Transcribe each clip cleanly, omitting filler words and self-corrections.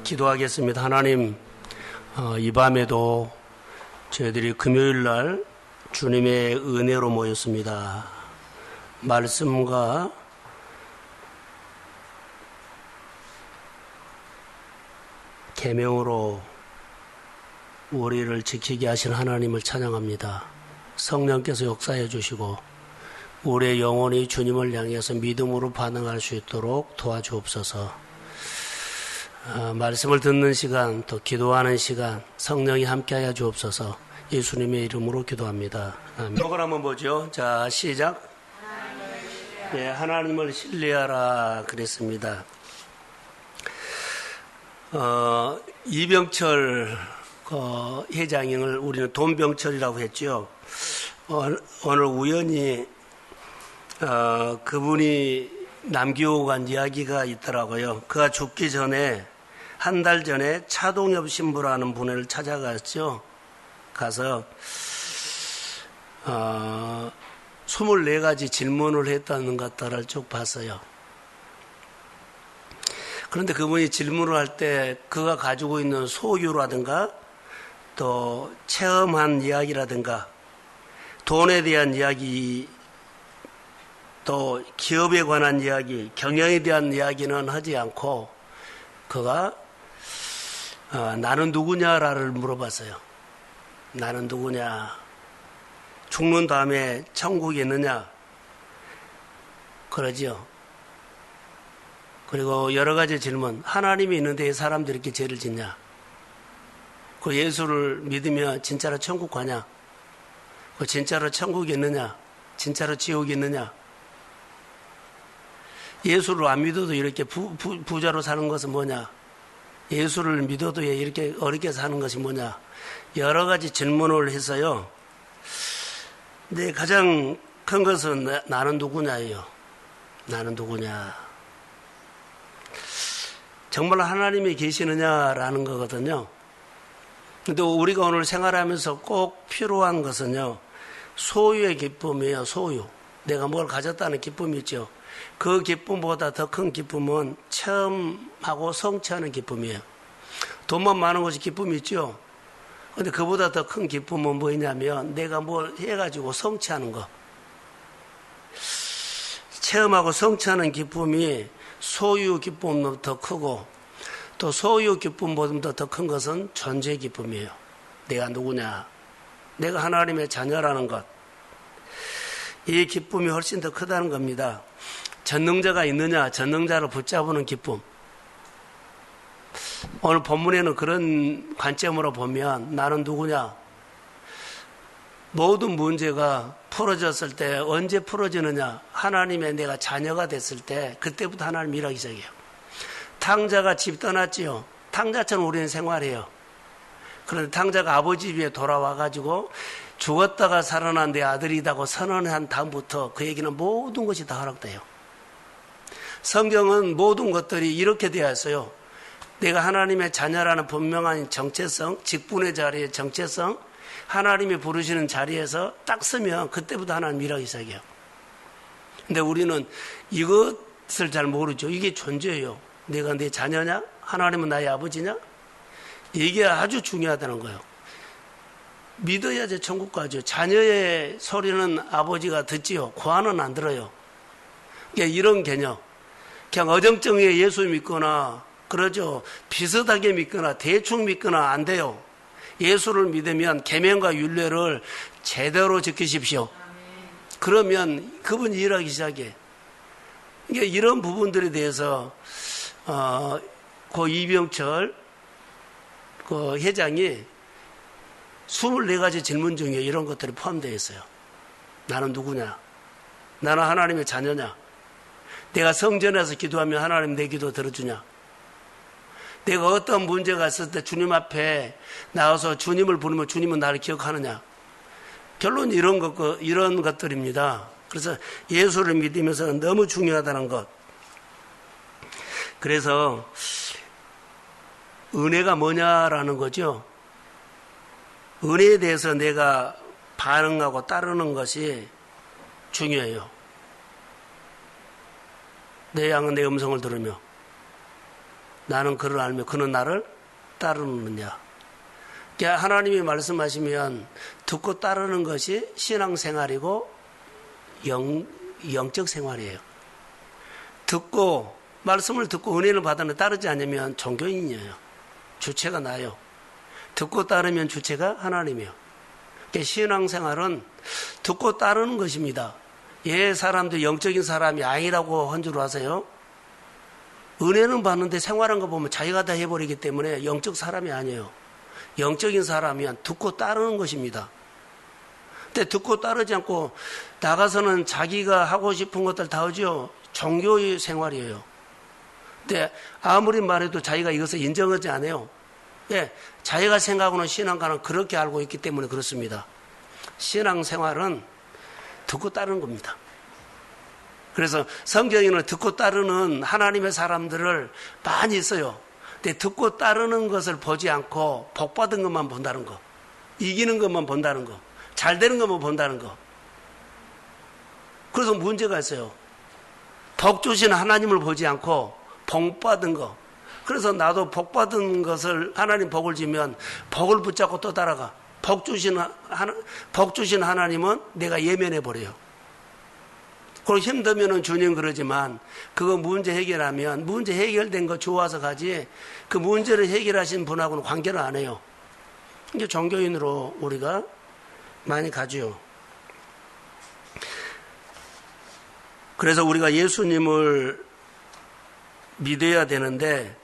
기도하겠습니다. 하나님, 이 밤에도 저희들이 금요일날 주님의 은혜로 모였습니다. 말씀과 계명으로 우리를 지키게 하신 하나님을 찬양합니다. 성령께서 역사해 주시고 우리의 영혼이 주님을 향해서 믿음으로 반응할 수 있도록 도와주옵소서. 말씀을 듣는 시간, 또 기도하는 시간 성령이 함께하여 주옵소서. 예수님의 이름으로 기도합니다. 아멘. 이걸 한번 보죠. 자, 시작. 네, 하나님을 신뢰하라 그랬습니다. 이병철 회장을 우리는 돈병철이라고 했죠. 오늘 우연히 그분이 남기고 간 이야기가 있더라고요. 그가 죽기 전에 한 달 전에 차동엽 신부라는 분을 찾아갔죠. 가서 24가지 질문을 했다는 것들을 쭉 봤어요. 그런데 그분이 질문을 할 때 그가 가지고 있는 소유라든가 또 체험한 이야기라든가 돈에 대한 이야기 또 기업에 관한 이야기, 경영에 대한 이야기는 하지 않고 그가 나는 누구냐를 물어봤어요. 나는 누구냐? 죽는 다음에 천국에 있느냐? 그러죠. 그리고 여러 가지 질문. 하나님이 있는데 사람들이 이렇게 죄를 짓냐? 그 예수를 믿으면 진짜로 천국 가냐? 그 진짜로 천국에 있느냐? 진짜로 지옥에 있느냐? 예수를 안 믿어도 이렇게 부자로 사는 것은 뭐냐? 예수를 믿어도 이렇게 어렵게 사는 것이 뭐냐? 여러 가지 질문을 했어요. 근데 가장 큰 것은 나는 누구냐예요. 나는 누구냐? 정말 하나님이 계시느냐라는 거거든요. 근데 우리가 오늘 생활하면서 꼭 필요한 것은요, 소유의 기쁨이에요. 소유. 내가 뭘 가졌다는 기쁨이 있죠. 그 기쁨보다 더 큰 기쁨은 체험하고 성취하는 기쁨이에요. 돈만 많은 것이 기쁨이 있죠. 근데 그보다 더 큰 기쁨은 뭐냐면 내가 뭘 해가지고 성취하는 거. 체험하고 성취하는 기쁨이 소유 기쁨보다 더 크고 또 소유 기쁨보다 더 큰 것은 존재 기쁨이에요. 내가 누구냐. 내가 하나님의 자녀라는 것. 이 기쁨이 훨씬 더 크다는 겁니다. 전능자가 있느냐, 전능자를 붙잡는 기쁨. 오늘 본문에는 그런 관점으로 보면 나는 누구냐? 모든 문제가 풀어졌을 때 언제 풀어지느냐? 하나님의 내가 자녀가 됐을 때 그때부터 하나님 일하기 시작해요. 탕자가 집 떠났지요. 탕자처럼 우리는 생활해요. 그런데 탕자가 아버지 집에 돌아와가지고 죽었다가 살아난 내 아들이라고 선언한 다음부터 그에게는 모든 것이 다 허락돼요. 성경은 모든 것들이 이렇게 되어 있어요. 내가 하나님의 자녀라는 분명한 정체성, 직분의 자리의 정체성, 하나님이 부르시는 자리에서 딱 서면 그때부터 하나님 일하기 시작해요. 근데 우리는 이것을 잘 모르죠. 이게 존재예요. 내가 내 자녀냐? 하나님은 나의 아버지냐? 이게 아주 중요하다는 거예요. 믿어야지 천국 가죠. 자녀의 소리는 아버지가 듣지요. 고아는 안 들어요. 그러니까 이런 개념. 그냥 어정쩡하게 예수 믿거나 그러죠. 비슷하게 믿거나 대충 믿거나 안 돼요. 예수를 믿으면 계명과 율례를 제대로 지키십시오. 그러면 그분이 일하기 시작해. 그러니까 이런 부분들에 대해서 그 이병철 그 회장이 24가지 질문 중에 이런 것들이 포함되어 있어요. 나는 누구냐? 나는 하나님의 자녀냐? 내가 성전에서 기도하면 하나님 내 기도 들어주냐? 내가 어떤 문제가 있을 때 주님 앞에 나와서 주님을 부르면 주님은 나를 기억하느냐? 결론 이런 것들입니다. 그래서 예수를 믿으면서 너무 중요하다는 것. 그래서 은혜가 뭐냐라는 거죠. 은혜에 대해서 내가 반응하고 따르는 것이 중요해요. 내 양은 내 음성을 들으며 나는 그를 알며 그는 나를 따르느냐. 그러니까 하나님이 말씀하시면 듣고 따르는 것이 신앙생활이고 영적 생활이에요. 말씀을 듣고 은혜를 받았는데 따르지 않으면 종교인이에요. 주체가 나요. 듣고 따르면 주체가 하나님이에요. 그러니까 신앙생활은 듣고 따르는 것입니다. 사람들 영적인 사람이 아니라고 한 줄 아세요? 은혜는 받는데 생활한 거 보면 자기가 다 해버리기 때문에 영적 사람이 아니에요. 영적인 사람이면 듣고 따르는 것입니다. 근데 듣고 따르지 않고 나가서는 자기가 하고 싶은 것들 다 하죠. 종교의 생활이에요. 근데 아무리 말해도 자기가 이것을 인정하지 않아요. 자기가 생각하는 신앙과는 그렇게 알고 있기 때문에 그렇습니다. 신앙생활은 듣고 따르는 겁니다. 그래서 성경에는 듣고 따르는 하나님의 사람들을 많이 있어요. 근데 듣고 따르는 것을 보지 않고 복받은 것만 본다는 거, 이기는 것만 본다는 거, 잘 되는 것만 본다는 거. 그래서 문제가 있어요. 복 주신 하나님을 보지 않고 복받은 거. 그래서 나도 복받은 것을 하나님 복을 주면 복을 붙잡고 또 따라가. 복 주신 하나님은 내가 예면해 버려요. 그리고 힘들면은 주님 그러지만 그거 문제 해결하면 문제 해결된 거 좋아서 가지 그 문제를 해결하신 분하고는 관계를 안 해요. 이게 종교인으로 우리가 많이 가죠. 그래서 우리가 예수님을 믿어야 되는데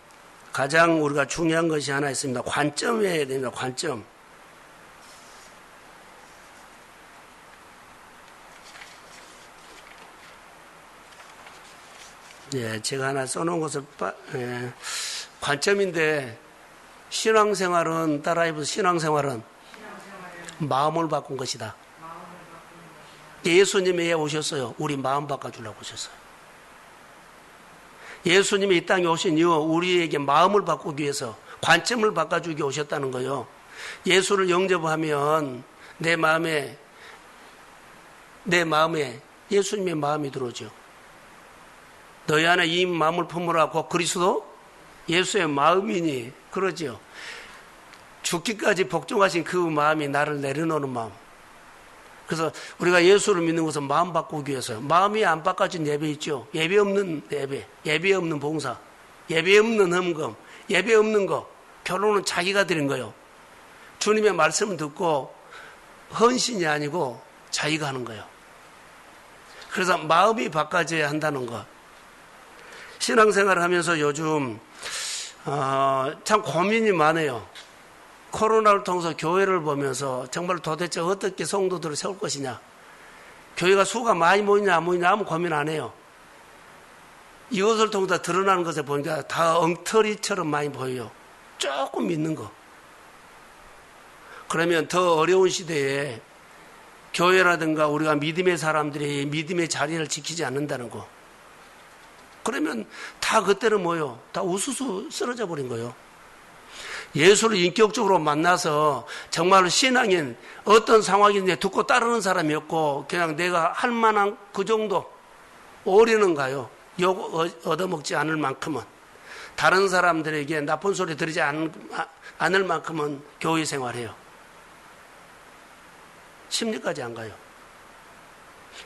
가장 우리가 중요한 것이 하나 있습니다. 관점이어야 됩니다. 관점. 제가 하나 써놓은 것을 관점인데 신앙생활은 따라해보세요. 신앙생활은 마음을 바꾼 것이다. 예수님이 왜 오셨어요? 우리 마음 바꿔주려고 오셨어요. 예수님이 이 땅에 오신 이유 우리에게 마음을 바꾸기 위해서 관점을 바꿔주기 오셨다는 거예요. 예수를 영접하면 내 마음에 예수님의 마음이 들어오죠. 너희 안에 이 마음을 품으라고 그리스도 예수의 마음이니 그러지요. 죽기까지 복종하신 그 마음이 나를 내려놓는 마음. 그래서 우리가 예수를 믿는 것은 마음 바꾸기 위해서요. 마음이 안 바꿔진 예배 있죠. 예배 없는 예배, 예배 없는 봉사, 예배 없는 헌금, 예배 없는 거. 결론은 자기가 드린 거예요. 주님의 말씀을 듣고 헌신이 아니고 자기가 하는 거예요. 그래서 마음이 바꿔져야 한다는 것. 신앙생활을 하면서 요즘 참 고민이 많아요. 코로나를 통해서 교회를 보면서 정말 도대체 어떻게 성도들을 세울 것이냐. 교회가 수가 많이 모이냐 안 모이냐 아무 고민 안 해요. 이것을 통해서 드러나는 것을 보니까 다 엉터리처럼 많이 보여요. 조금 믿는 거. 그러면 더 어려운 시대에 교회라든가 우리가 믿음의 사람들이 믿음의 자리를 지키지 않는다는 거. 그러면 다 그때는 뭐요? 다 우수수 쓰러져 버린 거예요. 예수를 인격적으로 만나서 정말 신앙인 어떤 상황인지 듣고 따르는 사람이었고 그냥 내가 할 만한 그 정도 오리는 가요. 욕 얻어먹지 않을 만큼은 다른 사람들에게 나쁜 소리 들으지 않을 만큼은 교회 생활해요. 심리까지 안 가요.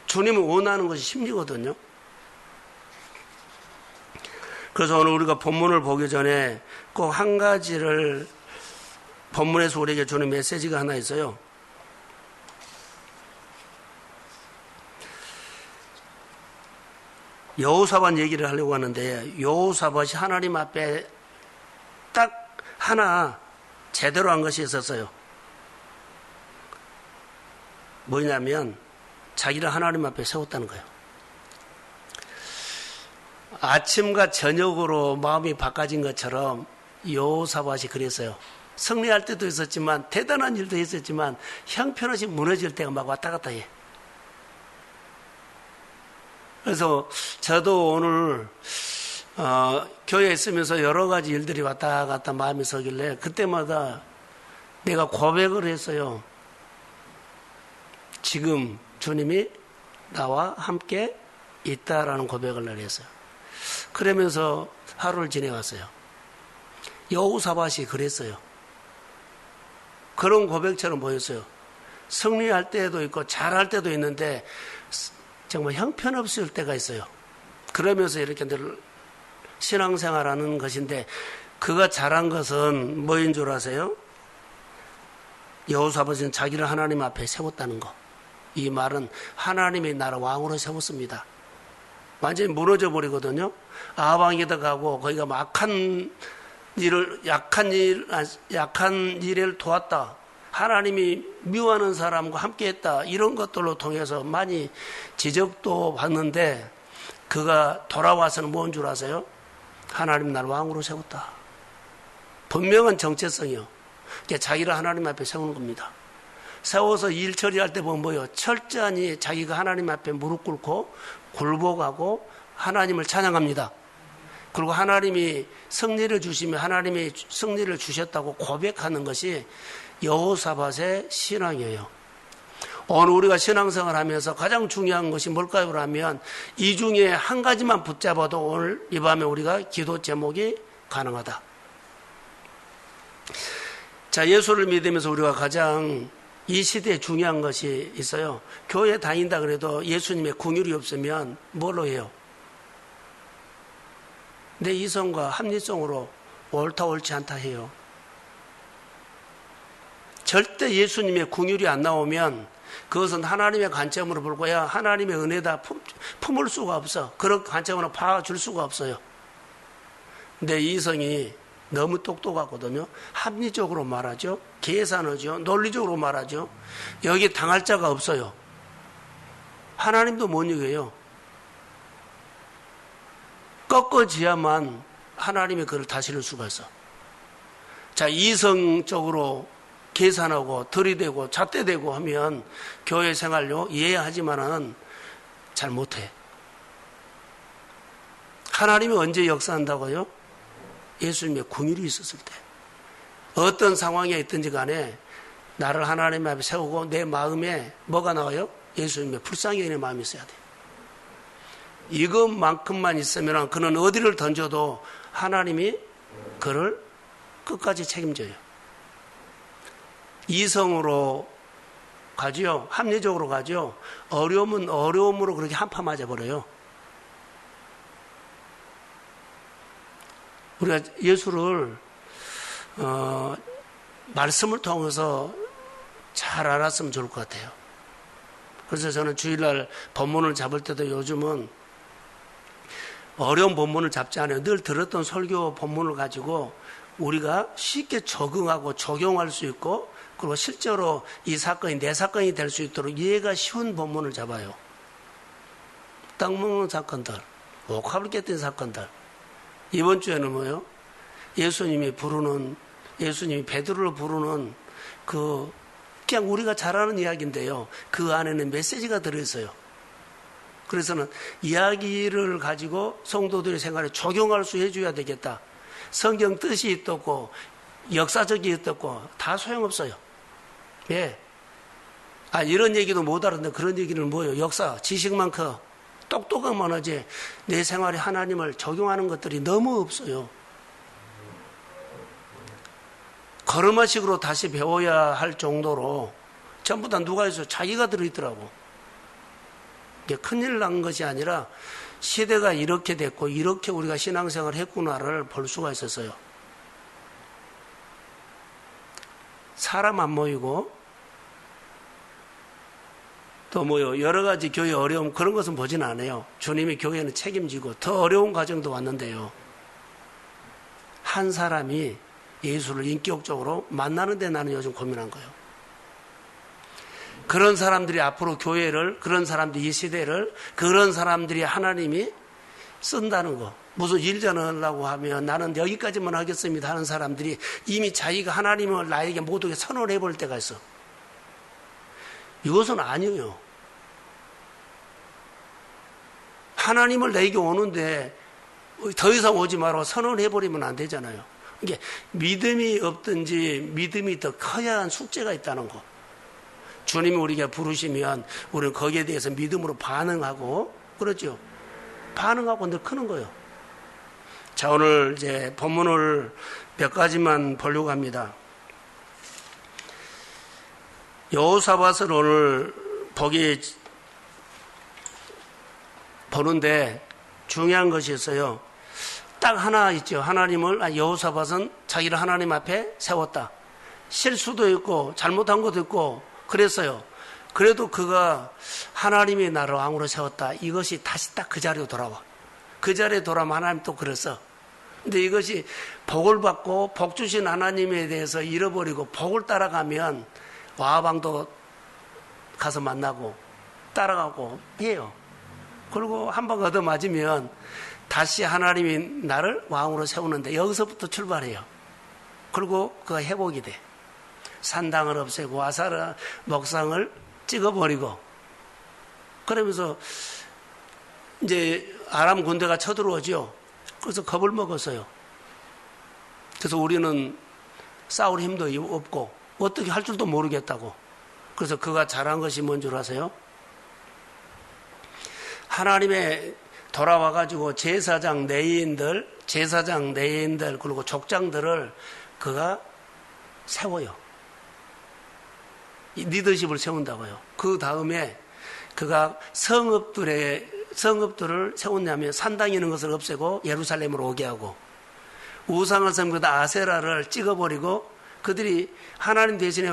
주님을 원하는 것이 심리거든요. 그래서 오늘 우리가 본문을 보기 전에 꼭 한 가지를 본문에서 우리에게 주는 메시지가 하나 있어요. 여호사밧 얘기를 하려고 하는데 여호사밧이 하나님 앞에 딱 하나 제대로 한 것이 있었어요. 뭐냐면 자기를 하나님 앞에 세웠다는 거예요. 아침과 저녁으로 마음이 바꿔진 것처럼 여호사밧이 그랬어요. 승리할 때도 있었지만 대단한 일도 있었지만 형편없이 무너질 때가 막 왔다 갔다 해. 그래서 저도 오늘 교회에 있으면서 여러 가지 일들이 왔다 갔다 마음이 서길래 그때마다 내가 고백을 했어요. 지금 주님이 나와 함께 있다라는 고백을 늘 했어요. 그러면서 하루를 지내왔어요. 여호사밧이 그랬어요. 그런 고백처럼 보였어요. 승리할 때도 있고 잘할 때도 있는데 정말 형편없을 때가 있어요. 그러면서 이렇게 늘 신앙생활하는 것인데 그가 잘한 것은 뭐인 줄 아세요? 여호사밧은 자기를 하나님 앞에 세웠다는 거. 이 말은 하나님이 나를 왕으로 세웠습니다. 완전히 무너져 버리거든요. 아방에다 가고 거기가 약한 일을 도왔다. 하나님이 미워하는 사람과 함께했다. 이런 것들로 통해서 많이 지적도 받는데 그가 돌아와서는 뭔 줄 아세요? 하나님 나를 왕으로 세웠다. 분명한 정체성이요. 자기를 하나님 앞에 세우는 겁니다. 세워서 일 처리할 때 보면 뭐요? 철저히 자기가 하나님 앞에 무릎 꿇고 굴복하고 하나님을 찬양합니다. 그리고 하나님이 승리를 주시면 하나님이 승리를 주셨다고 고백하는 것이 여호사밧의 신앙이에요. 오늘 우리가 신앙생활 하면서 가장 중요한 것이 뭘까요? 그러면 이 중에 한 가지만 붙잡아도 오늘 이 밤에 우리가 기도 제목이 가능하다. 자, 예수를 믿으면서 우리가 가장 이 시대에 중요한 것이 있어요. 교회 다닌다 그래도 예수님의 긍휼이 없으면 뭘로 해요? 내 이성과 합리성으로 옳다 옳지 않다 해요. 절대 예수님의 긍휼이 안 나오면 그것은 하나님의 관점으로 볼 거야. 하나님의 은혜다 품을 수가 없어. 그런 관점으로 봐줄 수가 없어요. 내 이성이 너무 똑똑하거든요. 합리적으로 말하죠. 계산하죠. 논리적으로 말하죠. 여기 당할 자가 없어요. 하나님도 못 이겨요. 꺾어지야만 하나님이 그를 다스릴 수가 있어. 자, 이성적으로 계산하고 들이대고 잣대대고 하면 교회 생활요 이해하지만은 잘 못해. 하나님이 언제 역사한다고요? 예수님의 긍휼이 있었을 때. 어떤 상황에 있든지 간에 나를 하나님 앞에 세우고 내 마음에 뭐가 나와요? 예수님의 불쌍히 여기는 마음이 있어야 돼. 이것만큼만 있으면 그는 어디를 던져도 하나님이 그를 끝까지 책임져요. 이성으로 가죠. 합리적으로 가죠. 어려움은 어려움으로 그렇게 한파 맞아버려요. 우리가 예수를 말씀을 통해서 잘 알았으면 좋을 것 같아요. 그래서 저는 주일날 본문을 잡을 때도 요즘은 어려운 본문을 잡지 않아요. 늘 들었던 설교 본문을 가지고 우리가 쉽게 적응하고 적용할 수 있고 그리고 실제로 이 사건이 내 사건이 될 수 있도록 이해가 쉬운 본문을 잡아요. 땅 먹는 사건들, 옥합을 깨뜨린 사건들. 이번 주에는 뭐예요? 예수님이 베드로를 부르는 그냥 우리가 잘 아는 이야기인데요. 그 안에는 메시지가 들어있어요. 그래서는 이야기를 가지고 성도들의 생활에 적용할 수 해줘야 되겠다. 성경 뜻이 있었고 역사적이 있었고 다 소용없어요. 예. 이런 얘기도 못 알았는데 그런 얘기는 뭐예요? 역사, 지식만 커. 똑똑하면 하지 내 생활에 하나님을 적용하는 것들이 너무 없어요. 걸음마식으로 다시 배워야 할 정도로 전부 다 누가 있어요? 자기가 들어있더라고. 이게 큰일 난 것이 아니라 시대가 이렇게 됐고 이렇게 우리가 신앙생활을 했구나를 볼 수가 있었어요. 사람 안 모이고 또 뭐요 여러 가지 교회 어려움 그런 것은 보진 않아요. 주님이 교회는 책임지고 더 어려운 과정도 왔는데요. 한 사람이 예수를 인격적으로 만나는 데 나는 요즘 고민한 거예요. 그런 사람들이 앞으로 교회를 그런 사람들이 이 시대를 그런 사람들이 하나님이 쓴다는 거. 무슨 일 전하려고 하면 나는 여기까지만 하겠습니다 하는 사람들이 이미 자기가 하나님을 나에게 모두에게 선언해 볼 때가 있어. 이것은 아니에요. 하나님을 내게 오는데 더 이상 오지 말고 선언해 버리면 안 되잖아요. 이게 믿음이 없든지 믿음이 더 커야 한 숙제가 있다는 거. 주님이 우리가 부르시면 우리는 거기에 대해서 믿음으로 반응하고 그렇죠. 반응하고 늘 크는 거예요. 자, 오늘 이제 본문을 몇 가지만 보려고 합니다. 여호사밧을 오늘 보는데 중요한 것이 있어요. 딱 하나 있죠. 하나님을, 여호사밧은 자기를 하나님 앞에 세웠다. 실수도 있고 잘못한 것도 있고 그랬어요. 그래도 그가 하나님이 나를 왕으로 세웠다. 이것이 다시 딱 그 자리로 돌아와. 그 자리에 돌아오면 하나님 또 그랬어. 근데 이것이 복을 받고 복 주신 하나님에 대해서 잃어버리고 복을 따라가면 와방도 가서 만나고 따라가고 해요. 그리고 한 번 얻어맞으면 다시 하나님이 나를 왕으로 세우는데 여기서부터 출발해요. 그리고 그가 회복이 돼. 산당을 없애고 아사라 목상을 찍어버리고 그러면서 이제 아람 군대가 쳐들어오죠. 그래서 겁을 먹었어요. 그래서 우리는 싸울 힘도 없고 어떻게 할 줄도 모르겠다고. 그래서 그가 잘한 것이 뭔 줄 아세요? 하나님의 돌아와가지고 제사장 내인들 그리고 족장들을 그가 세워요. 리더십을 세운다고요. 그 다음에 그가 성읍들을 세웠냐면 산당에 있는 것을 없애고 예루살렘으로 오게 하고 우상을 섬기다 아세라를 찍어버리고 그들이 하나님 대신에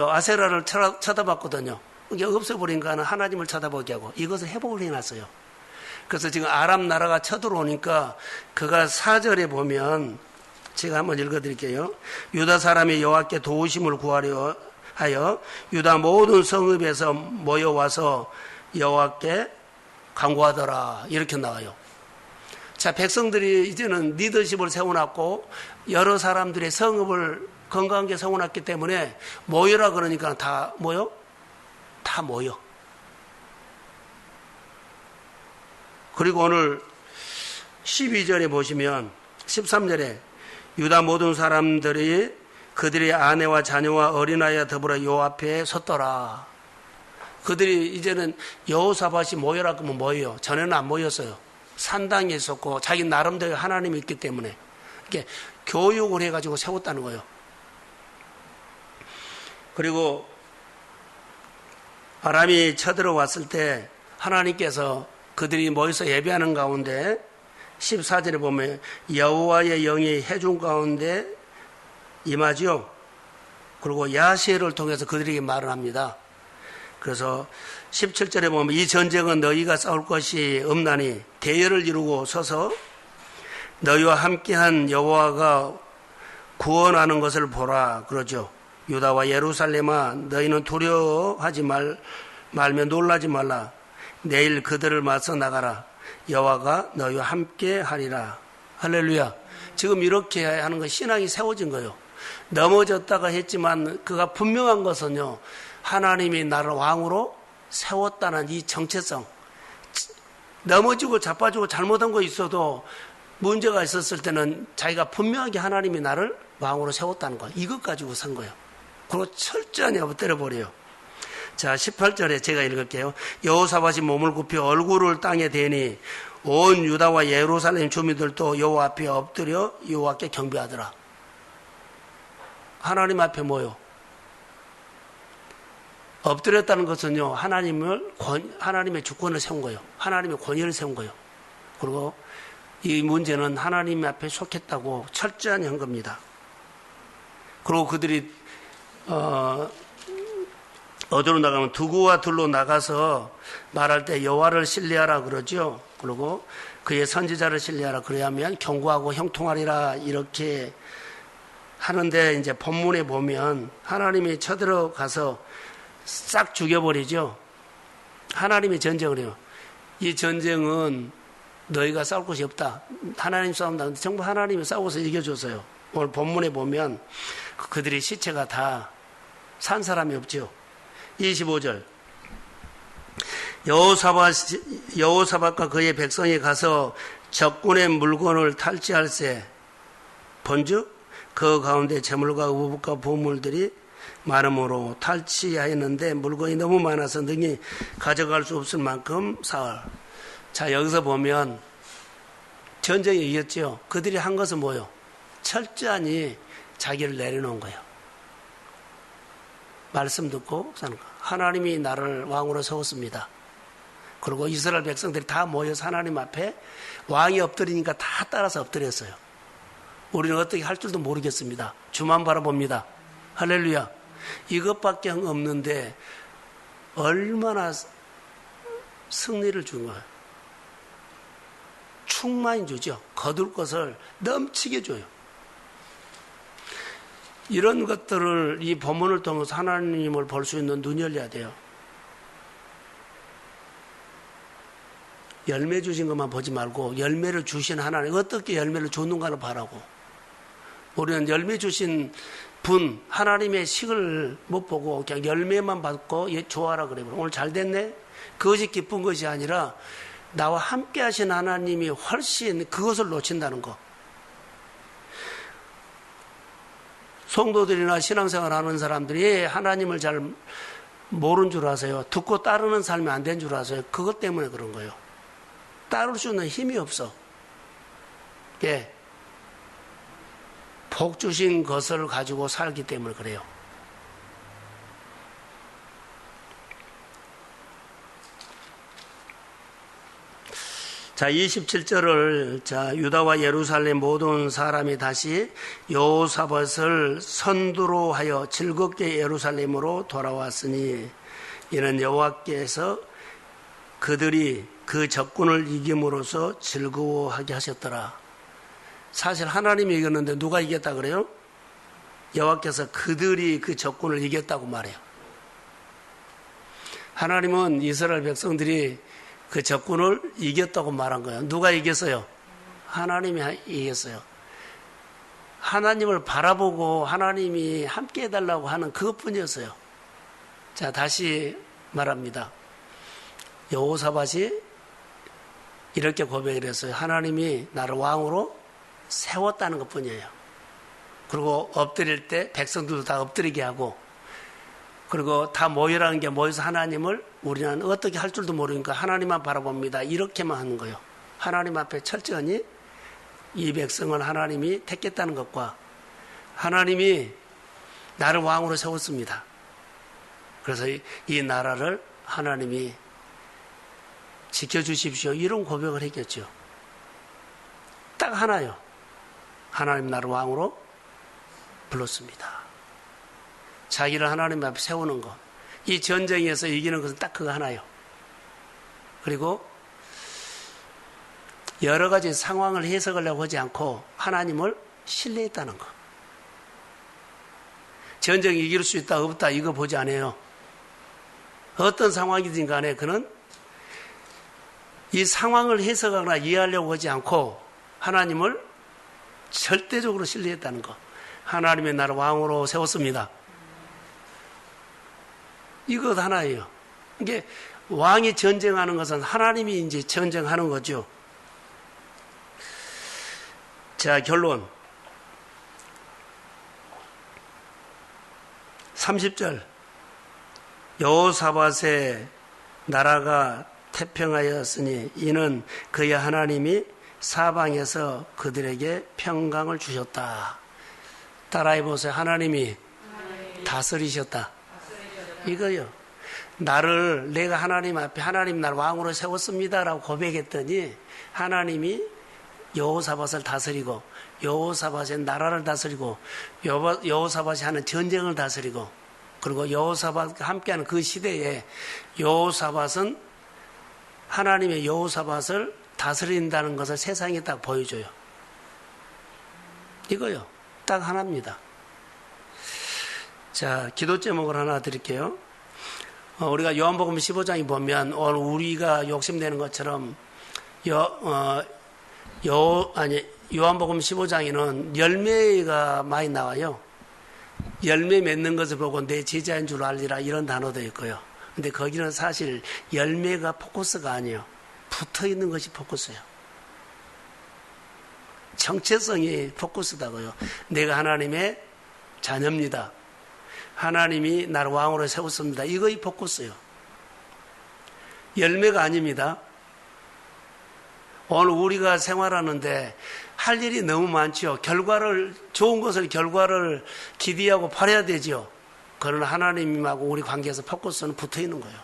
아세라를 쳐다봤거든요. 이게 없애버린가는 하나님을 쳐다보게 하고 이것을 회복을 해놨어요. 그래서 지금 아람 나라가 쳐들어오니까 그가 4절에 보면 제가 한번 읽어드릴게요. 유다 사람이 여호와께 도우심을 구하려 하여 유다 모든 성읍에서 모여와서 여호와께 간구하더라. 이렇게 나와요. 자, 백성들이 이제는 리더십을 세워놨고 여러 사람들의 성읍을 건강하게 세워놨기 때문에 모여라 그러니까 다 모여? 다 모여. 그리고 오늘 12절에 보시면 13절에 유다 모든 사람들이 그들의 아내와 자녀와 어린아이와 더불어 여호와 앞에 섰더라. 그들이 이제는 여호사밧이 모여라 그러면 모여요. 전에는 안 모였어요. 산당에 있었고 자기 나름대로 하나님이 있기 때문에 이렇게 교육을 해가지고 세웠다는 거예요. 그리고 아람이 쳐들어왔을 때 하나님께서 그들이 모여서 예배하는 가운데 14절에 보면 여호와의 영이 회중 가운데 임하죠. 그리고 야시엘을 통해서 그들에게 말을 합니다. 그래서 17절에 보면 이 전쟁은 너희가 싸울 것이 없나니 대열을 이루고 서서 너희와 함께한 여호와가 구원하는 것을 보라 그러죠. 유다와 예루살렘아 너희는 두려워하지 말며 놀라지 말라. 내일 그들을 맞서 나가라. 여호와가 너희와 함께 하리라. 할렐루야. 지금 이렇게 하는 거 신앙이 세워진 거예요. 넘어졌다가 했지만 그가 분명한 것은요. 하나님이 나를 왕으로 세웠다는 이 정체성. 넘어지고 자빠지고 잘못한 거 있어도 문제가 있었을 때는 자기가 분명하게 하나님이 나를 왕으로 세웠다는 거. 이것 가지고 선 거예요. 그리고 철저히 엎드려버려요. 자, 18절에 제가 읽을게요. 여호사밧이 몸을 굽혀 얼굴을 땅에 대니 온 유다와 예루살렘 주민들도 여호와 앞에 엎드려 여호와께 경배하더라. 하나님 앞에 뭐요? 엎드렸다는 것은요, 하나님의 주권을 세운 거예요. 하나님의 권위를 세운 거예요. 그리고 이 문제는 하나님 앞에 속했다고 철저히 한 겁니다. 그리고 그들이 어디로 나가면 두구와 둘로 나가서 말할 때 여호와를 신뢰하라 그러죠. 그리고 그의 선지자를 신뢰하라 그래야면 경고하고 형통하리라 이렇게 하는데 이제 본문에 보면 하나님이 쳐들어가서 싹 죽여버리죠. 하나님이 전쟁을 해요. 이 전쟁은 너희가 싸울 것이 없다. 하나님 싸운다. 정말 하나님이 싸워서 이겨줬어요. 오늘 본문에 보면 그들의 시체가 다 산 사람이 없죠. 25절 여호사밧과 그의 백성이 가서 적군의 물건을 탈취할세 본즉 그 가운데 재물과 의복과 보물들이 많음으로 탈취하였는데 물건이 너무 많아서 능히 가져갈 수 없을 만큼 사흘. 자, 여기서 보면 전쟁이 이겼죠. 그들이 한 것은 뭐예요? 철저히 자기를 내려놓은 거예요. 말씀 듣고 사는 거. 하나님이 나를 왕으로 세웠습니다. 그리고 이스라엘 백성들이 다 모여서 하나님 앞에 왕이 엎드리니까 다 따라서 엎드렸어요. 우리는 어떻게 할 줄도 모르겠습니다. 주만 바라봅니다. 할렐루야. 이것밖에 없는데 얼마나 승리를 준 거예요. 충만히 주죠. 거둘 것을 넘치게 줘요. 이런 것들을 이 본문을 통해서 하나님을 볼 수 있는 눈이 열려야 돼요. 열매 주신 것만 보지 말고 열매를 주신 하나님 어떻게 열매를 줬는가를 바라고, 우리는 열매 주신 분 하나님의 식을 못 보고 그냥 열매만 받고 좋아라 그래요. 오늘 잘 됐네? 그것이 기쁜 것이 아니라 나와 함께 하신 하나님이 훨씬 그것을 놓친다는 거. 성도들이나 신앙생활 하는 사람들이 하나님을 잘 모르는 줄 아세요. 듣고 따르는 삶이 안 된 줄 아세요. 그것 때문에 그런 거예요. 따를 수 있는 힘이 없어. 예. 복 주신 것을 가지고 살기 때문에 그래요. 자, 27절을, 유다와 예루살렘 모든 사람이 다시 여호사밧을 선두로 하여 즐겁게 예루살렘으로 돌아왔으니 이는 여호와께서 그들이 그 적군을 이김으로써 즐거워하게 하셨더라. 사실 하나님이 이겼는데 누가 이겼다 그래요? 여호와께서 그들이 그 적군을 이겼다고 말해요. 하나님은 이스라엘 백성들이 그 적군을 이겼다고 말한 거예요. 누가 이겼어요? 하나님이 이겼어요. 하나님을 바라보고 하나님이 함께 해달라고 하는 그것뿐이었어요. 자, 다시 말합니다. 여호사밧이 이렇게 고백을 했어요. 하나님이 나를 왕으로 세웠다는 것뿐이에요. 그리고 엎드릴 때 백성들도 다 엎드리게 하고, 그리고 다 모이라는 게 모여서 하나님을 우리는 어떻게 할 줄도 모르니까 하나님만 바라봅니다. 이렇게만 하는 거예요. 하나님 앞에 철저히 이 백성을 하나님이 택했다는 것과 하나님이 나를 왕으로 세웠습니다. 그래서 이 나라를 하나님이 지켜주십시오. 이런 고백을 했겠죠. 딱 하나요. 하나님 나를 왕으로 불렀습니다. 자기를 하나님 앞에 세우는 것. 이 전쟁에서 이기는 것은 딱 그거 하나요. 그리고 여러 가지 상황을 해석하려고 하지 않고 하나님을 신뢰했다는 것. 전쟁이 이길 수 있다 없다 이거 보지 않아요. 어떤 상황이든 간에 그는 이 상황을 해석하거나 이해하려고 하지 않고 하나님을 절대적으로 신뢰했다는 것. 하나님의 나를 왕으로 세웠습니다. 이것 하나예요. 이게 왕이 전쟁하는 것은 하나님이 이제 전쟁하는 거죠. 자, 결론. 30절. 여호사밧의 나라가 태평하였으니 이는 그의 하나님이 사방에서 그들에게 평강을 주셨다. 따라해 보세요. 하나님이 다스리셨다. 이거요. 내가 하나님 앞에 하나님 날 왕으로 세웠습니다라고 고백했더니 하나님이 여호사밧을 다스리고 여호사밧의 나라를 다스리고 여호사밧이 하는 전쟁을 다스리고, 그리고 여호사밧과 함께하는 그 시대에 여호사밧은 하나님의 여호사밧을 다스린다는 것을 세상에 딱 보여줘요. 이거요. 딱 하나입니다. 자, 기도 제목을 하나 드릴게요. 우리가 요한복음 15장에 보면 오늘 우리가 욕심내는 것처럼 요한복음 15장에는 열매가 많이 나와요. 열매 맺는 것을 보고 내 제자인 줄 알리라 이런 단어도 있고요. 근데 거기는 사실 열매가 포커스가 아니에요. 붙어 있는 것이 포커스예요. 정체성이 포커스다고요. 내가 하나님의 자녀입니다. 하나님이 나를 왕으로 세웠습니다. 이거이 포커스예요. 열매가 아닙니다. 오늘 우리가 생활하는데 할 일이 너무 많죠. 좋은 것을 결과를 기대하고 바라야 되죠. 그러나 하나님하고 우리 관계에서 포커스는 붙어 있는 거예요.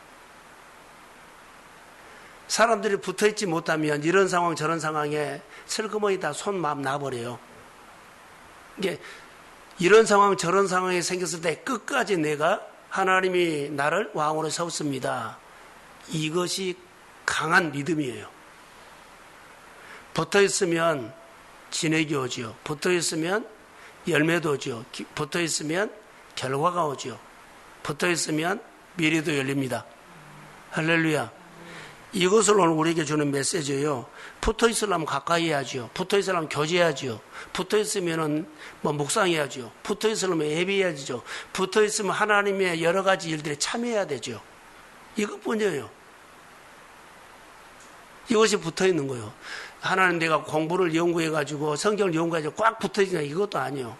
사람들이 붙어 있지 못하면 이런 상황 저런 상황에 슬그머니 다 손 마음 놔버려요. 이게 이런 상황 저런 상황이 생겼을 때 끝까지 내가 하나님이 나를 왕으로 세웠습니다. 이것이 강한 믿음이에요. 붙어 있으면 진액이 오지요. 붙어 있으면 열매도 오지요. 붙어 있으면 결과가 오지요. 붙어 있으면 미래도 열립니다. 할렐루야. 이것을 오늘 우리에게 주는 메시지예요. 붙어 있으려면 가까이 해야지요. 붙어 있으려면 교제해야지요. 붙어 있으면은 묵상해야지요. 붙어 있으려면 예배해야지요. 붙어 있으면 하나님의 여러 가지 일들에 참여해야 되죠. 이것뿐이에요. 이것이 붙어 있는 거예요. 하나님 내가 공부를 연구해가지고 성경을 연구해가지고 꽉 붙어 있냐 이것도 아니요.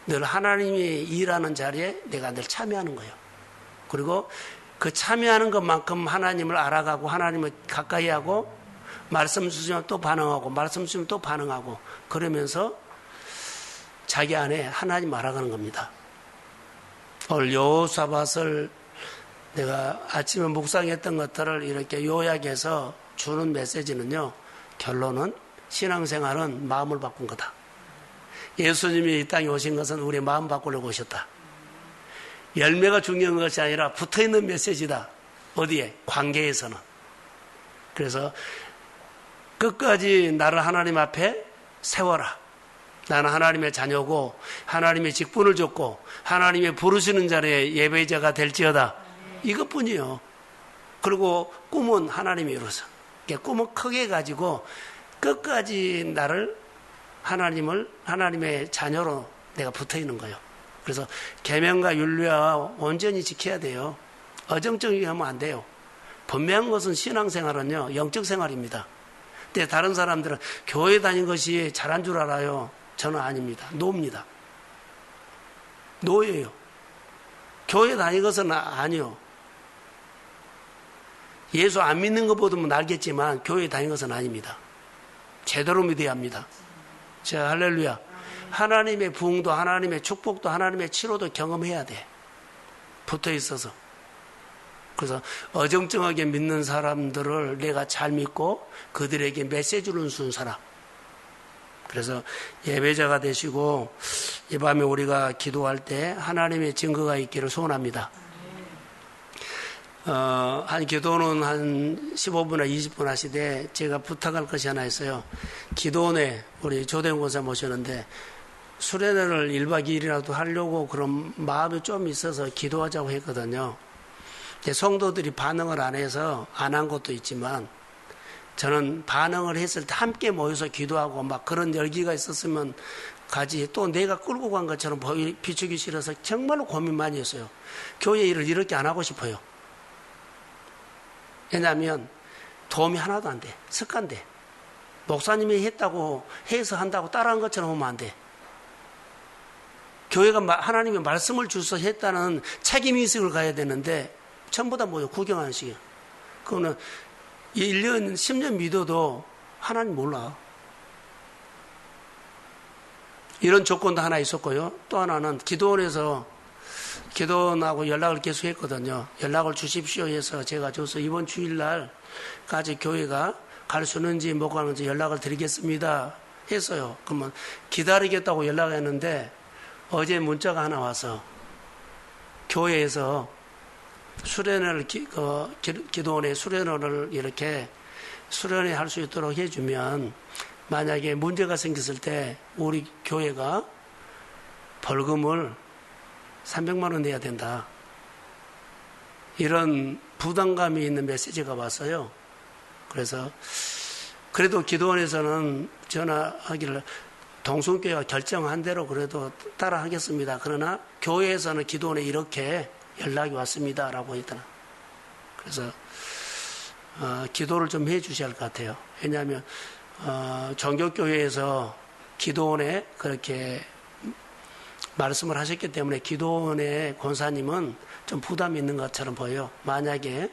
늘 하나님이 일하는 자리에 내가 늘 참여하는 거예요. 그리고 그 참여하는 것만큼 하나님을 알아가고 하나님을 가까이 하고 말씀 주시면 또 반응하고 말씀 주시면 또 반응하고 그러면서 자기 안에 하나님 알아가는 겁니다. 오늘 여호사밧을 내가 아침에 묵상했던 것들을 이렇게 요약해서 주는 메시지는요. 결론은 신앙생활은 마음을 바꾼 거다. 예수님이 이 땅에 오신 것은 우리 마음 바꾸려고 오셨다. 열매가 중요한 것이 아니라 붙어있는 메시지다. 어디에? 관계에서는. 그래서 끝까지 나를 하나님 앞에 세워라. 나는 하나님의 자녀고 하나님의 직분을 줬고 하나님의 부르시는 자리에 예배자가 될지어다. 이것뿐이요. 그리고 꿈은 하나님이 이루어서. 꿈을 크게 가지고 끝까지 나를 하나님의 자녀로 내가 붙어있는 거예요. 그래서 계명과 율례와 온전히 지켜야 돼요. 어정쩡하게 하면 안 돼요. 분명한 것은 신앙생활은요. 영적 생활입니다. 근데 다른 사람들은 교회 다닌 것이 잘한 줄 알아요. 저는 아닙니다. 노입니다. 노예요. 교회 다닌 것은 아니요. 예수 안 믿는 것보다는 알겠지만 교회 다닌 것은 아닙니다. 제대로 믿어야 합니다. 자, 할렐루야. 하나님의 부흥도 하나님의 축복도 하나님의 치료도 경험해야 돼. 붙어 있어서. 그래서 어정쩡하게 믿는 사람들을 내가 잘 믿고 그들에게 메시지를 준 사람. 그래서 예배자가 되시고 이 밤에 우리가 기도할 때 하나님의 증거가 있기를 소원합니다. 한 기도는 한 15분이나 20분 하시되 제가 부탁할 것이 하나 있어요. 기도원에 우리 조대웅 권사 모셨는데 수련회를 1박 2일이라도 하려고 그런 마음이 좀 있어서 기도하자고 했거든요. 성도들이 반응을 안 해서 안 한 것도 있지만 저는 반응을 했을 때 함께 모여서 기도하고 막 그런 열기가 있었으면 가지 또 내가 끌고 간 것처럼 비추기 싫어서 정말로 고민 많이 했어요. 교회 일을 이렇게 안 하고 싶어요. 왜냐하면 도움이 하나도 안 돼. 습관돼. 목사님이 했다고 해서 한다고 따라한 것처럼 하면 안 돼. 교회가 하나님의 말씀을 주서 했다는 책임의식을 가야 되는데 전부 다 뭐예요? 구경하는 식이에요. 그거는 1년, 10년 믿어도 하나님 몰라. 이런 조건도 하나 있었고요. 또 하나는 기도원에서 기도원하고 연락을 계속 했거든요. 연락을 주십시오 해서 제가 줘서 이번 주일날까지 교회가 갈 수 있는지 못 가는지 연락을 드리겠습니다 했어요. 그러면 기다리겠다고 연락했는데 어제 문자가 하나 와서 교회에서 수련회를 기도원에 수련회를 이렇게 수련회 할 수 있도록 해주면 만약에 문제가 생겼을 때 우리 교회가 벌금을 300만 원 내야 된다. 이런 부담감이 있는 메시지가 왔어요. 그래서 그래도 기도원에서는 전화하기를 동성교회가 결정한 대로 그래도 따라 하겠습니다. 그러나 교회에서는 기도원에 이렇게 연락이 왔습니다. 라고 했더라. 그래서 기도를 좀 해 주셔야 할 것 같아요. 왜냐하면 종교교회에서 기도원에 그렇게 말씀을 하셨기 때문에 기도원의 권사님은 좀 부담이 있는 것처럼 보여요. 만약에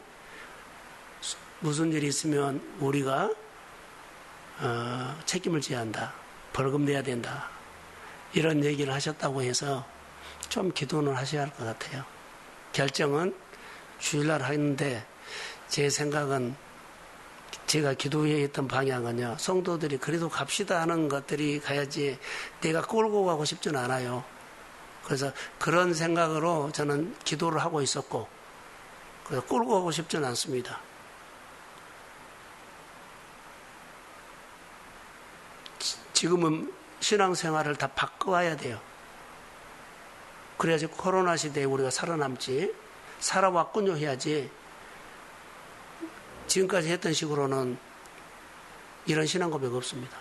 무슨 일이 있으면 우리가 책임을 져야 한다. 벌금 내야 된다. 이런 얘기를 하셨다고 해서 좀 기도는 하셔야 할 것 같아요. 결정은 주일날 하는데 제 생각은 제가 기도했던 방향은요. 성도들이 그래도 갑시다 하는 것들이 가야지 내가 끌고 가고 싶지는 않아요. 그래서 그런 생각으로 저는 기도를 하고 있었고 그래서 끌고 가고 싶지는 않습니다. 지금은 신앙생활을 다 바꿔야 돼요. 그래야지 코로나 시대에 우리가 살아남지. 살아왔군요 해야지. 지금까지 했던 식으로는 이런 신앙 고백 없습니다.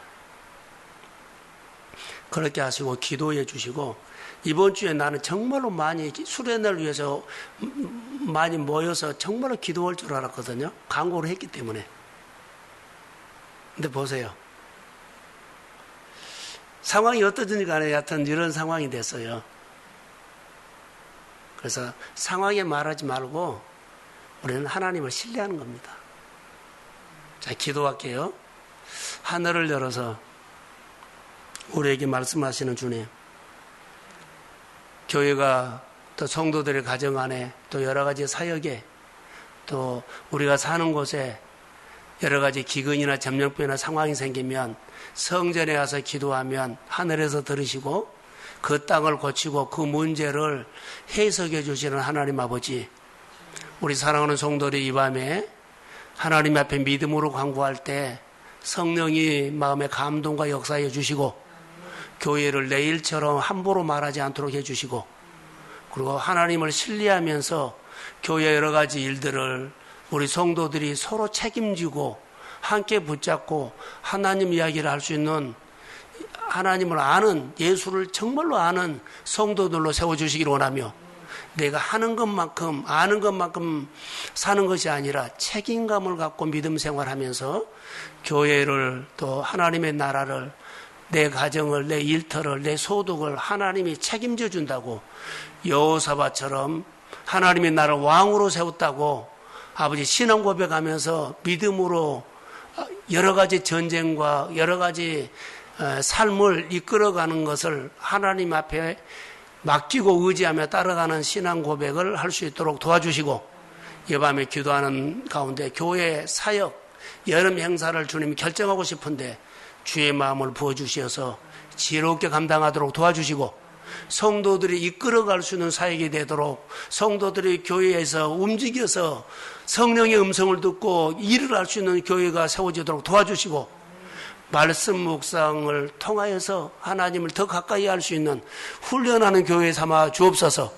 그렇게 하시고 기도해 주시고 이번 주에 나는 정말로 많이 수련회를 위해서 많이 모여서 정말로 기도할 줄 알았거든요. 광고를 했기 때문에. 근데 보세요. 상황이 어떠든지 간에 여하튼 이런 상황이 됐어요. 그래서 상황에 말하지 말고 우리는 하나님을 신뢰하는 겁니다. 자, 기도할게요. 하늘을 열어서 우리에게 말씀하시는 주님, 교회가 또 성도들의 가정 안에 또 여러 가지 사역에 또 우리가 사는 곳에 여러 가지 기근이나 점령병이나 상황이 생기면 성전에 와서 기도하면 하늘에서 들으시고 그 땅을 고치고 그 문제를 해석해 주시는 하나님 아버지, 우리 사랑하는 성도들이 이 밤에 하나님 앞에 믿음으로 간구할 때 성령이 마음에 감동과 역사해 주시고 교회를 내일처럼 함부로 말하지 않도록 해 주시고 그리고 하나님을 신뢰하면서 교회 여러 가지 일들을 우리 성도들이 서로 책임지고 함께 붙잡고 하나님 이야기를 할 수 있는 하나님을 아는 예수를 정말로 아는 성도들로 세워주시기를 원하며 내가 하는 것만큼 아는 것만큼 사는 것이 아니라 책임감을 갖고 믿음 생활하면서 교회를 또 하나님의 나라를 내 가정을 내 일터를 내 소득을 하나님이 책임져 준다고 여호사밧처럼 하나님의 나라를 왕으로 세웠다고 아버지 신앙 고백하면서 믿음으로 여러 가지 전쟁과 여러 가지 삶을 이끌어가는 것을 하나님 앞에 맡기고 의지하며 따라가는 신앙 고백을 할 수 있도록 도와주시고 이 밤에 기도하는 가운데 교회 사역 여름 행사를 주님이 결정하고 싶은데 주의 마음을 부어주셔서 지혜롭게 감당하도록 도와주시고 성도들이 이끌어갈 수 있는 사역이 되도록 성도들이 교회에서 움직여서 성령의 음성을 듣고 일을 할 수 있는 교회가 세워지도록 도와주시고 말씀 묵상을 통하여서 하나님을 더 가까이 할 수 있는 훈련하는 교회 삼아 주옵소서.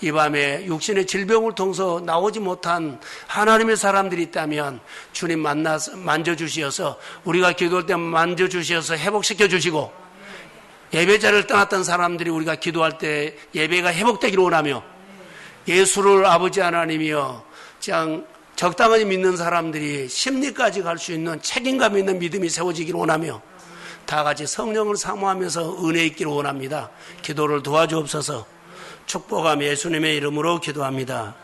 이 밤에 육신의 질병을 통해서 나오지 못한 하나님의 사람들이 있다면 주님 만져주시어서 우리가 기도할 때 만져주시어서 회복시켜 주시고 예배자를 떠났던 사람들이 우리가 기도할 때 예배가 회복되기를 원하며 예수를 아버지 하나님이여 그냥 적당히 믿는 사람들이 심리까지 갈 수 있는 책임감 있는 믿음이 세워지기를 원하며 다 같이 성령을 사모하면서 은혜 있기를 원합니다. 기도를 도와주옵소서. 축복하며 예수님의 이름으로 기도합니다.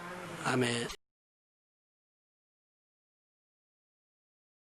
아멘.